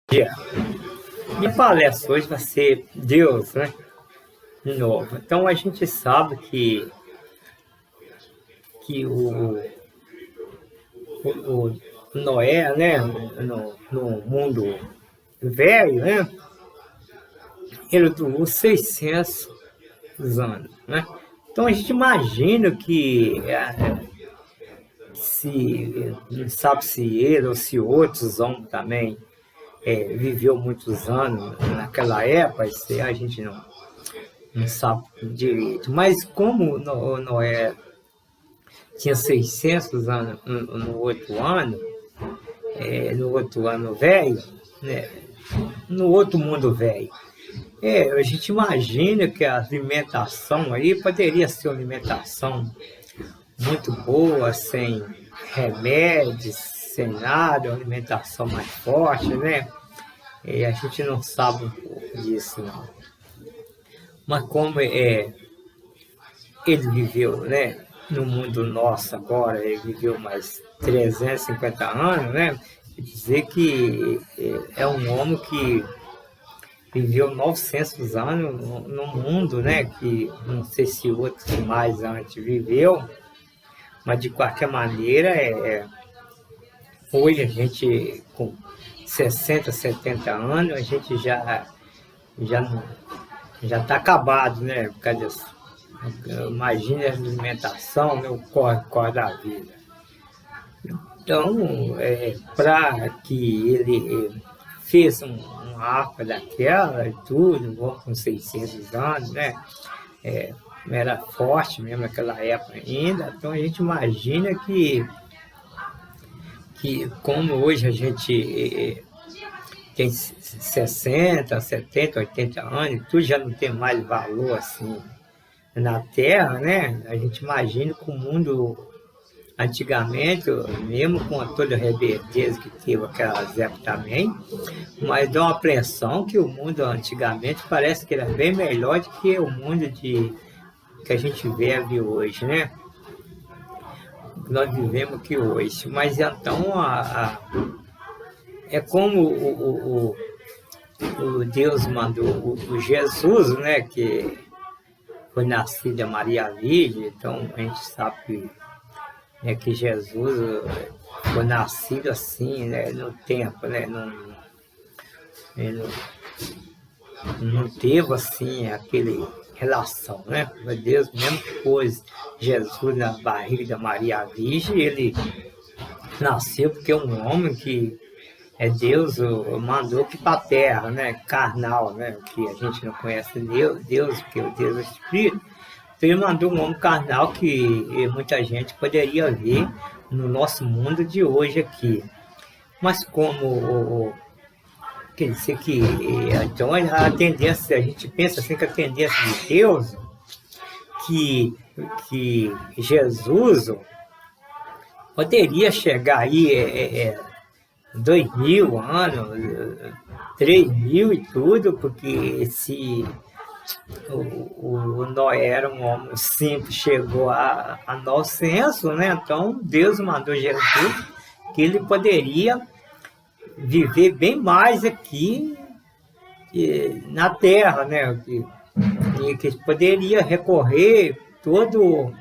Dia. Minha palestra hoje vai ser Deus, né? De novo. Então a gente sabe que o Noé, né? No mundo velho, né? Ele durou 600 anos, né? Então a gente imagina que se não sabe se ele ou se outros homens também viveu muitos anos naquela época, isso a gente não sabe direito. Mas como Noé tinha 600 anos no outro ano velho, né? No outro mundo velho. A gente imagina que a alimentação aí poderia ser uma alimentação muito boa, sem remédios, sem nada, uma alimentação mais forte, né? E a gente não sabe um pouco disso, não. Mas como ele viveu, né? No mundo nosso agora, ele viveu mais 350 anos, né? Quer dizer que é um homem que viveu 900 anos no mundo, né? Que não sei se outros mais antes viveu, mas de qualquer maneira, hoje a gente com 60, 70 anos, a gente já está acabado, né? Por causa disso. Imagina a alimentação, né? O corre da vida. Então, para que ele fez uma arca daquela e tudo, com 600 anos, né? Era forte mesmo naquela época ainda. Então a gente imagina que como hoje a gente tem 60, 70, 80 anos, tudo já não tem mais valor assim na Terra, né? A gente imagina que o mundo antigamente, mesmo com toda a rebeleza que teve aquelas épocas também, mas dá uma impressão que o mundo antigamente parece que era bem melhor do que o mundo que a gente vive hoje, né? Nós vivemos aqui hoje. Mas então é como o Deus mandou o Jesus, né? Que foi nascido da Maria Virgem, então a gente sabe que Jesus foi nascido assim, né? No tempo, né? Ele não teve assim aquele relação, né? Mas Deus mesmo que pôs Jesus na barriga da Maria Virgem, ele nasceu porque um homem que Deus mandou que para a terra, né? Carnal, né? Que a gente não conhece Deus, porque o Deus é Espírito. Então ele mandou um homem carnal que muita gente poderia ver no nosso mundo de hoje aqui. Mas como quer dizer que então a tendência, a gente pensa assim que a tendência de Deus, que Jesus poderia chegar aí 2000 anos, 3000 e tudo, porque se o Noé era um homem simples, chegou a 900, né? Então Deus mandou Jesus que ele poderia viver bem mais aqui na Terra, né? Que poderia recorrer todo o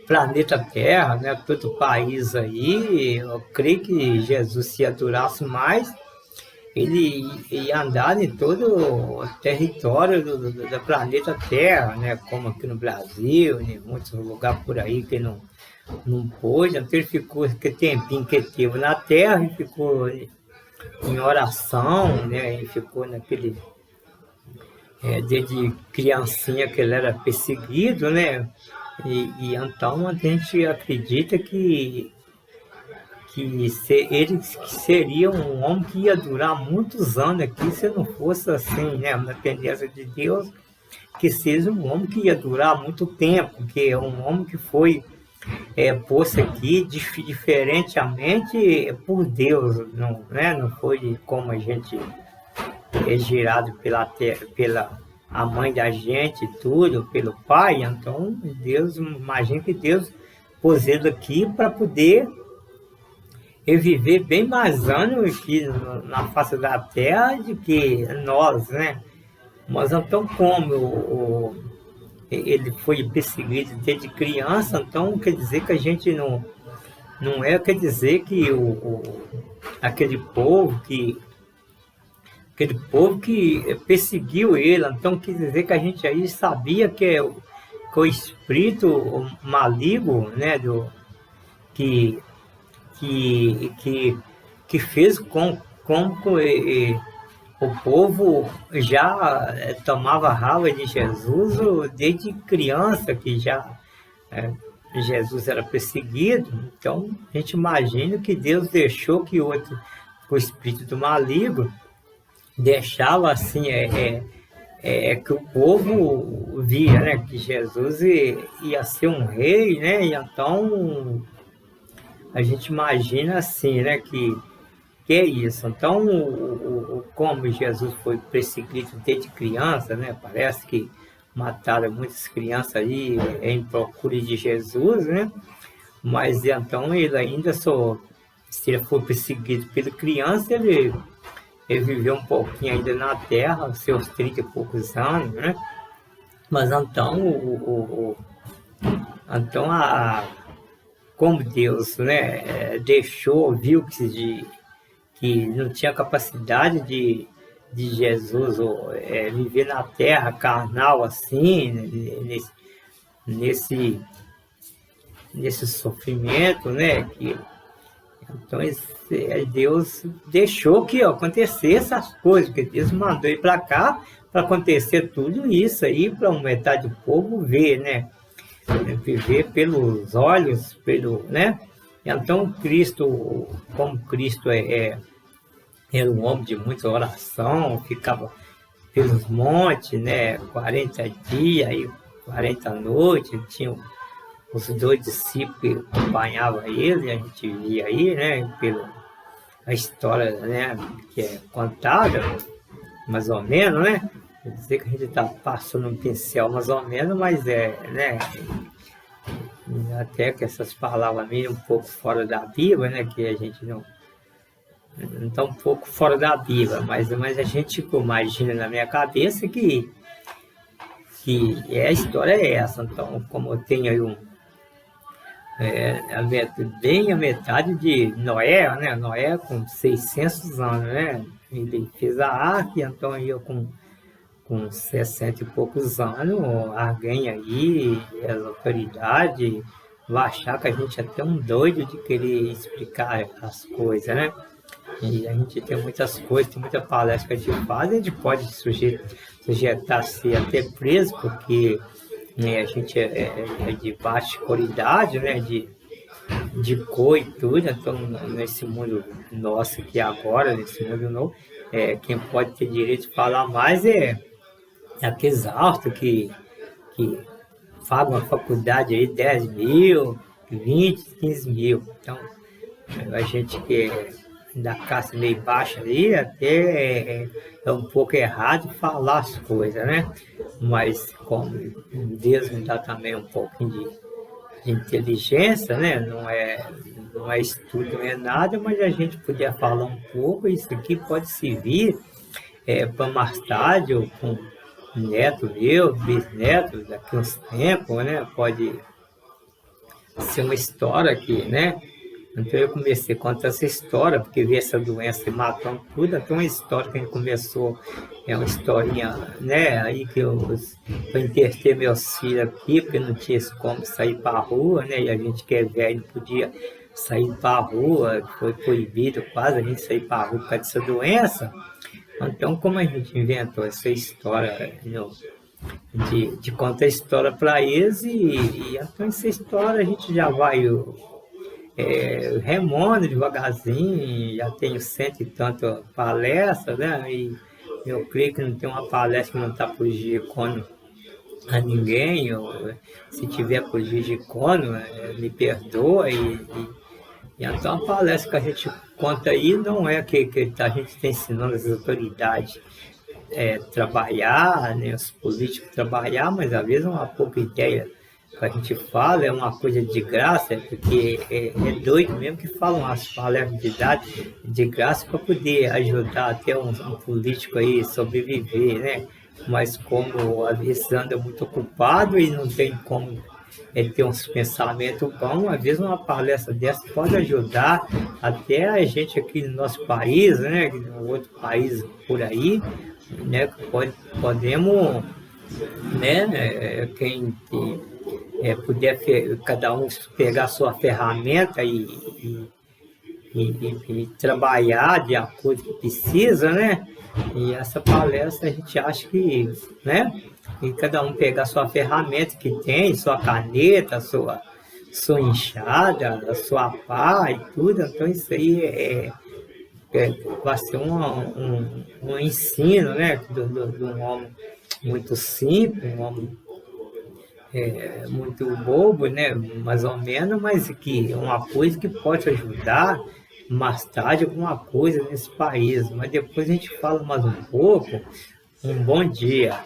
planeta Terra, né? Todo o país aí. Eu creio que Jesus, se durasse mais, ele ia andar em todo o território do planeta Terra, né? Como aqui no Brasil, em muitos lugares por aí que não pôde. Então ele ficou, que tempinho que ele teve na Terra, e ficou em oração, né? E ficou naquele desde criancinha que ele era perseguido, né? E então a gente acredita que ele seria um homem que ia durar muitos anos aqui, se não fosse assim, né? Na tendência de Deus, que seja um homem que ia durar muito tempo, que é um homem que foi posto aqui diferentemente por Deus, não, né? Não foi como a gente gerado pela a mãe da gente, tudo, pelo pai. Então Deus, imagina que Deus pôs ele aqui para poder viver bem mais anos aqui na face da terra do que nós, né? Mas então como ele foi perseguido desde criança, então quer dizer que a gente não é, quer dizer que aquele povo que perseguiu ele, então quer dizer que a gente aí sabia que o espírito maligno, né, que, que fez com que o povo já tomava raiva de Jesus desde criança, que já Jesus era perseguido. Então a gente imagina que Deus deixou que o espírito do maligno deixava assim que o povo via, né, que Jesus ia ser um rei, né? E então a gente imagina assim, né, que é isso. Então, como Jesus foi perseguido desde criança, né? Parece que mataram muitas crianças aí em procura de Jesus, né? Mas então ele ainda se ele for perseguido pela criança, ele viveu um pouquinho ainda na Terra, seus 30 e poucos anos, né? Mas então, então como Deus, né, viu que não tinha capacidade de Jesus viver na terra carnal assim, né, nesse sofrimento, né? Então Deus deixou que acontecesse essas coisas, porque Deus mandou ir para cá para acontecer tudo isso aí, para metade do povo ver, né? Viver pelos olhos, né? Então Cristo, como Cristo era um homem de muita oração, ficava pelos montes, né? 40 dias e 40 noites, tinha os 2 discípulos que acompanhavam ele, a gente via aí, né? A história, né, que é contada, mais ou menos, né? Quer dizer que a gente está passando um pincel mais ou menos, mas né? Até que essas palavras meio um pouco fora da Bíblia, né? Que a gente não está um pouco fora da Bíblia, mas a gente imagina na minha cabeça que a história é essa. Então, como eu tenho aí bem a metade de Noé, né? Noé com 600 anos, né? Ele fez a arca, então eu com 60 e poucos anos, alguém aí, as autoridades, vai achar que a gente é tão doido de querer explicar as coisas, né? E a gente tem muitas coisas, tem muita palestra que a gente faz, a gente pode sujeitar-se até preso, porque né, a gente é de baixa qualidade, né? De cor e tudo, então nesse mundo nosso aqui agora, nesse mundo novo, quem pode ter direito de falar mais é aqueles altos que pagam a faculdade aí 10 mil, 20, 15 mil. Então, a gente que é da classe meio baixa ali, até é um pouco errado falar as coisas, né? Mas como Deus me dá também um pouquinho de inteligência, né? Não é estudo, não é nada, mas a gente podia falar um pouco, isso aqui pode servir para mais tarde, ou com neto meu, bisneto, daqui uns tempos, né? Pode ser uma história aqui, né? Então eu comecei a contar essa história, porque vi essa doença e matando tudo, até uma história que a gente começou, uma historinha, né? Aí que eu internei meus filhos aqui, porque não tinha como sair para a rua, né? E a gente que é velho não podia sair para a rua, foi proibido quase a gente sair para a rua por causa dessa doença. Então, como a gente inventou essa história, de contar a história para eles, e então essa história a gente já vai remando devagarzinho, já tenho 100 e tanto palestras, né? E eu creio que não tem uma palestra que não está prejudicando a ninguém, se tiver prejudicando, me perdoa. E então a palestra que a gente conta aí não é que a gente está ensinando as autoridades trabalhar, né, os políticos trabalhar, mas às vezes é uma pouca ideia que a gente fala é uma coisa de graça, porque é doido mesmo que falam as palestras de graça para poder ajudar até um político aí sobreviver, né? Mas como às vezes anda muito ocupado e não tem como ter uns pensamentos bons, às vezes uma palestra dessa pode ajudar até a gente aqui no nosso país, né? No outro país por aí, né? Podemos, né? Quem puder cada um pegar sua ferramenta e trabalhar de acordo com que precisa, né? E essa palestra a gente acha que, né? E cada um pegar sua ferramenta que tem, sua caneta, sua enxada, a sua pá e tudo, então isso aí vai ser um ensino, né? De um homem muito simples, um homem muito bobo, né? Mais ou menos, mas que é uma coisa que pode ajudar mais tarde alguma coisa nesse país. Mas depois a gente fala mais um pouco. Um bom dia.